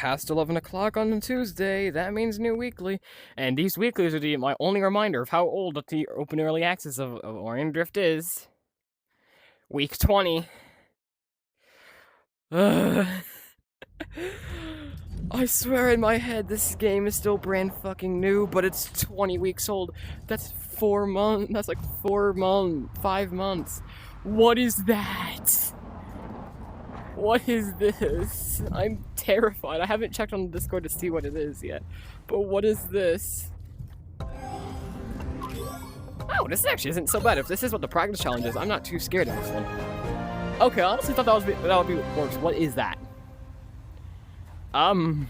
past 11 o'clock on a Tuesday. That means new weekly. And these weeklies are my only reminder of how old the open early access of Orient Drift is. Week 20. I swear in my head this game is still brand fucking new, but it's 20 weeks old. That's 4 months. That's like 5 months. What is that? What is this? I'm terrified. I haven't checked on the Discord to see what it is yet. But what is this? Oh, this actually isn't so bad. If this is what the practice challenge is, I'm not too scared of this one. Okay, I honestly thought that would be worse. What is that? No,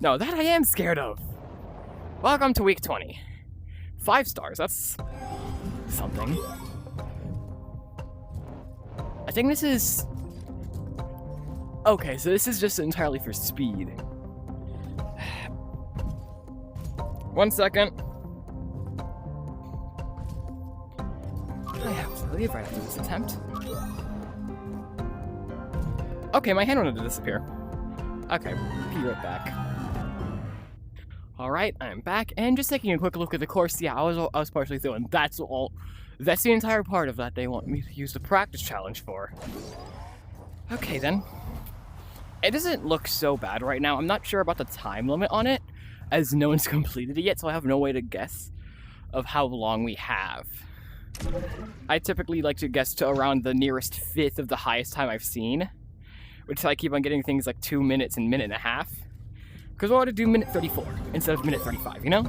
that I am scared of. Welcome to week 20. 5 stars, that's something. I think this is... Okay, so this is just entirely for speed. 1 second. I have to leave right after this attempt. Okay, my hand wanted to disappear. Okay, be right back. Alright, I'm back, and just taking a quick look at the course. Yeah, I was partially through, and that's all. That's the entire part of that they want me to use the practice challenge for. Okay, then. It doesn't look so bad right now. I'm not sure about the time limit on it, as no one's completed it yet, so I have no way to guess of how long we have. I typically like to guess to around the nearest fifth of the highest time I've seen, which I keep on getting things like 2 minutes and minute and a half. Because I want to do minute 34 instead of minute 35, you know?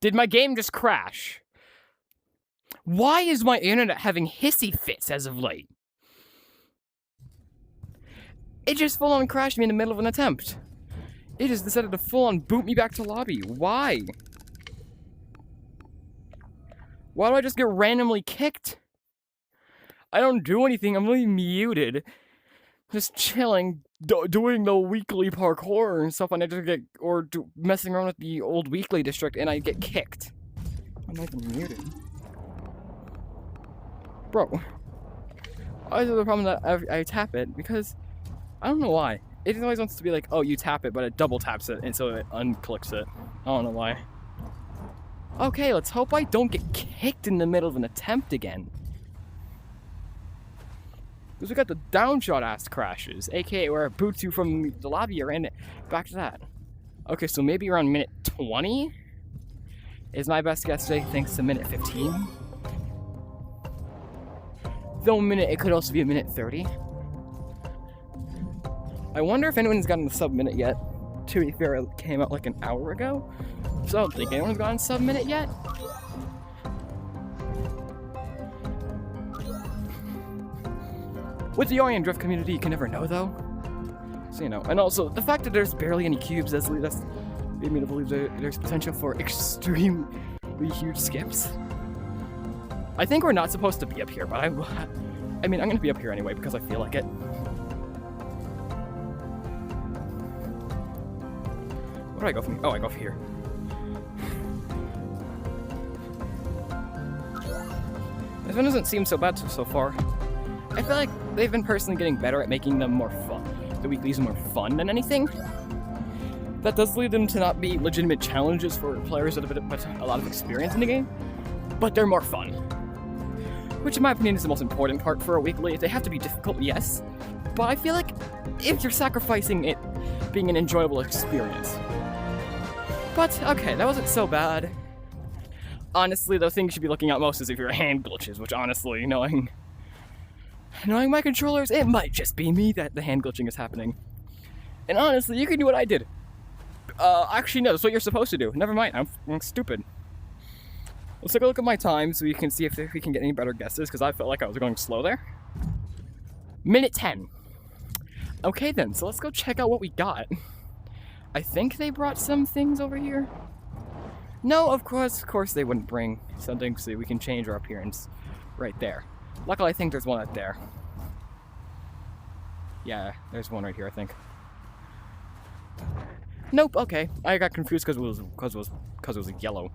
Did my game just crash? Why is my internet having hissy fits as of late? It just full-on crashed me in the middle of an attempt. It just decided to full-on boot me back to lobby. Why? Why do I just get randomly kicked? I don't do anything. I'm really muted. Just chilling, doing the weekly parkour and stuff, and I just get, messing around with the old weekly district, and I get kicked. I'm not even muted. Bro. Why is it the problem that I tap it? Because I don't know why. It always wants to be like, oh, you tap it, but it double taps it, and so it unclicks it. I don't know why. Okay, let's hope I don't get kicked in the middle of an attempt again. Because we got the downshot ass crashes, aka where it boots you from the lobby and back to that. Okay, so maybe around minute 20 is my best guess today, thanks to minute 15. Though it could also be a minute 30. I wonder if anyone's gotten the sub-minute yet. To be fair, it came out like an hour ago. So I don't think anyone's gotten sub-minute yet. With the Orient Drift community, you can never know though. So, you know, and also the fact that there's barely any cubes that's made me to believe that there's potential for extremely huge skips. I think we're not supposed to be up here, but I mean, I'm gonna be up here anyway because I feel like it. Where do I go from here? Oh, I go from here. This one doesn't seem so bad so far. I feel like they've been personally getting better at making them more fun. The weeklies more fun than anything. That does lead them to not be legitimate challenges for players with a lot of experience in the game, but they're more fun. Which in my opinion is the most important part for a weekly. They have to be difficult, yes, but I feel like if you're sacrificing it being an enjoyable experience. But, okay, that wasn't so bad. Honestly, the thing you should be looking at most is if your hand glitches, which honestly, knowing my controllers, it might just be me that the hand glitching is happening. And honestly, you can do what I did. Actually, no, that's what you're supposed to do. Never mind, I'm stupid. Let's take a look at my time so we can see if we can get any better guesses, because I felt like I was going slow there. Minute 10. Okay then, so let's go check out what we got. I think they brought some things over here. No, of course they wouldn't bring something so we can change our appearance right there. Luckily, I think there's one out there. Yeah, there's one right here, I think. Nope, okay. I got confused because it was yellow.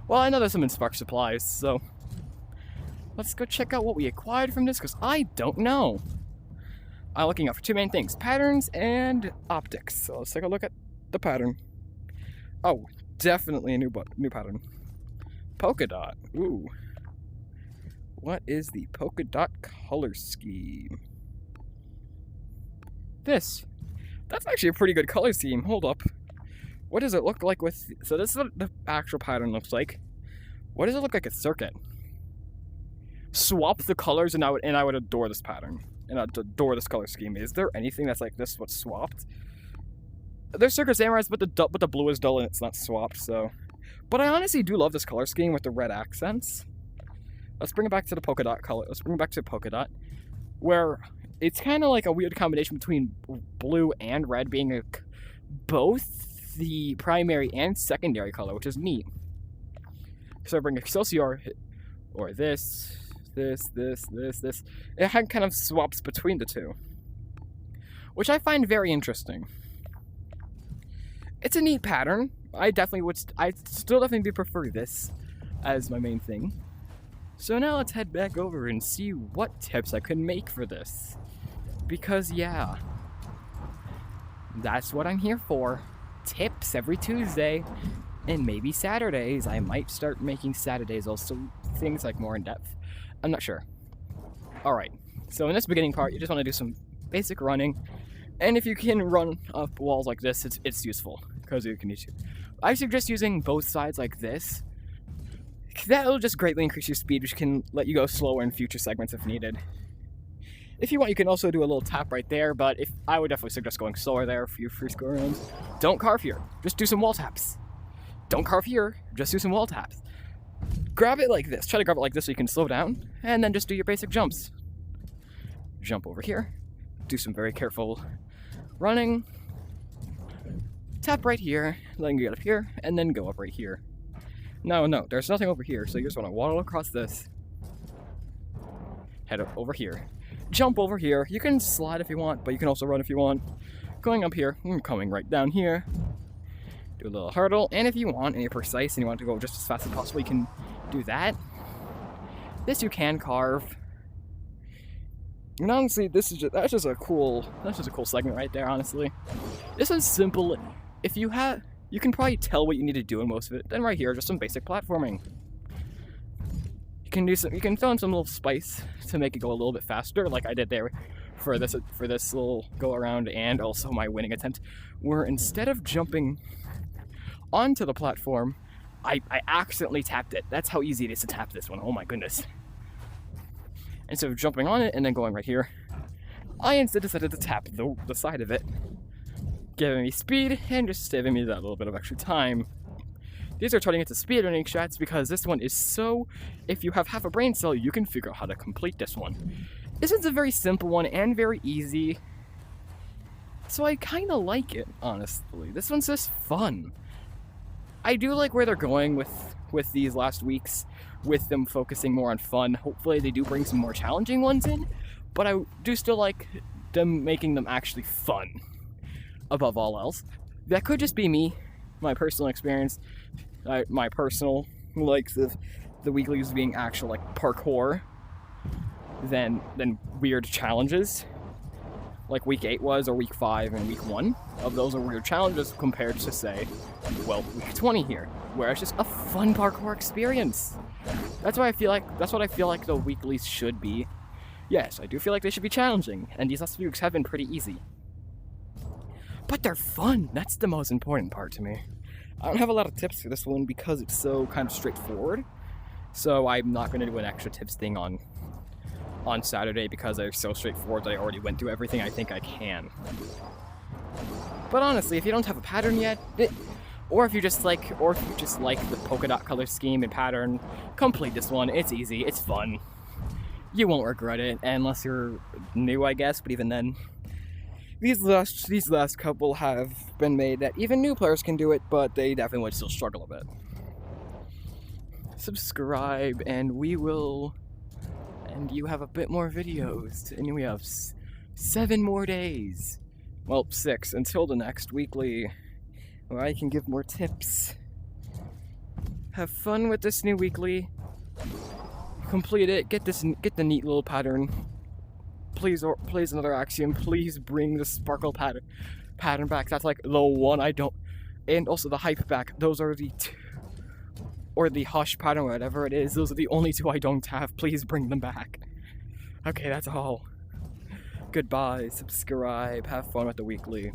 Well, I know there's some in Spark Supplies, so let's go check out what we acquired from this, because I don't know. I'm looking out for two main things, patterns and optics. So let's take a look at the pattern. Oh, definitely a new pattern. Polka dot. Ooh. What is the polka dot color scheme? This. That's actually a pretty good color scheme. Hold up. What does it look like with... So this is what the actual pattern looks like. What does it look like at Circuit? Swap the colors and I would adore this pattern. And I'd adore this color scheme. Is there anything that's like this what's swapped? There's Circuit Samurais, but the blue is dull and it's not swapped, so... But I honestly do love this color scheme with the red accents. Let's bring it back to the polka dot color. Let's bring it back to polka dot. Where it's kind of like a weird combination between blue and red being both the primary and secondary color, which is neat. So I bring Excelsior, or this. It kind of swaps between the two, which I find very interesting. It's a neat pattern. I still definitely prefer this as my main thing. So now let's head back over and see what tips I can make for this. Because yeah, that's what I'm here for. Tips every Tuesday, and maybe Saturdays. I might start making Saturdays also things like more in depth. I'm not sure. Alright, so in this beginning part, you just want to do some basic running. And if you can run up walls like this, it's useful, because you can use it. I suggest using both sides like this. That'll just greatly increase your speed, which can let you go slower in future segments if needed. If you want, you can also do a little tap right there, but I would definitely suggest going slower there for your first go-arounds. Don't carve here, just do some wall taps. Don't carve here, just do some wall taps. Grab it like this. Try to grab it like this so you can slow down, and then just do your basic jumps. Jump over here. Do some very careful running. Tap right here, then get up here, and then go up right here. No, there's nothing over here, so you just want to waddle across this. Head up over here. Jump over here. You can slide if you want, but you can also run if you want. Going up here, coming right down here. Do a little hurdle, and if you want, and you're precise, and you want to go just as fast as possible, you can do that. This you can carve. And honestly, that's just a cool segment right there, honestly. This is simple. If you can probably tell what you need to do in most of it. Then right here, just some basic platforming. You can throw in some little spice to make it go a little bit faster, like I did there for this little go around, and also my winning attempt, where instead of jumping onto the platform, I accidentally tapped it. That's how easy it is to tap this one. Oh my goodness. Instead of jumping on it and then going right here, I instead decided to tap the side of it, giving me speed and just saving me that little bit of extra time. These are turning into speedrunning shots because this one is so... If you have half a brain cell, you can figure out how to complete this one. This one's a very simple one and very easy, so I kind of like it, honestly. This one's just fun. I do like where they're going with these last weeks, with them focusing more on fun. Hopefully they do bring some more challenging ones in, but I do still like them making them actually fun above all else. That could just be me, my personal experience, my personal like the weeklies being actual like parkour than weird challenges like week 8 was, or week 5 and week 1 of those are weird challenges compared to, say, well, week 20 here, where it's just a fun parkour experience. That's what I feel like the weeklies should be. Yes, I do feel like they should be challenging, and these last few weeks have been pretty easy. But they're fun. That's the most important part to me. I don't have a lot of tips for this one because it's so kind of straightforward. So I'm not going to do an extra tips thing on Saturday because they're so straightforward that I already went through everything I think I can. But honestly, if you don't have a pattern yet, or if you just like the polka dot color scheme and pattern, complete this one. It's easy, it's fun. You won't regret it unless you're new, I guess, but even then. These last couple have been made that even new players can do it, but they definitely would still struggle a bit. Subscribe, and you have a bit more videos, and we have 7 more days. Well, 6 until the next weekly, where I can give more tips. Have fun with this new weekly. Complete it. Get the neat little pattern. Please, or please another axiom. Please bring the sparkle pattern back. That's like the one I don't. And also the hype back. Those are the two. Or the hush pattern, whatever it is. Those are the only 2 I don't have. Please bring them back. Okay, that's all. Goodbye. Subscribe. Have fun with the weekly.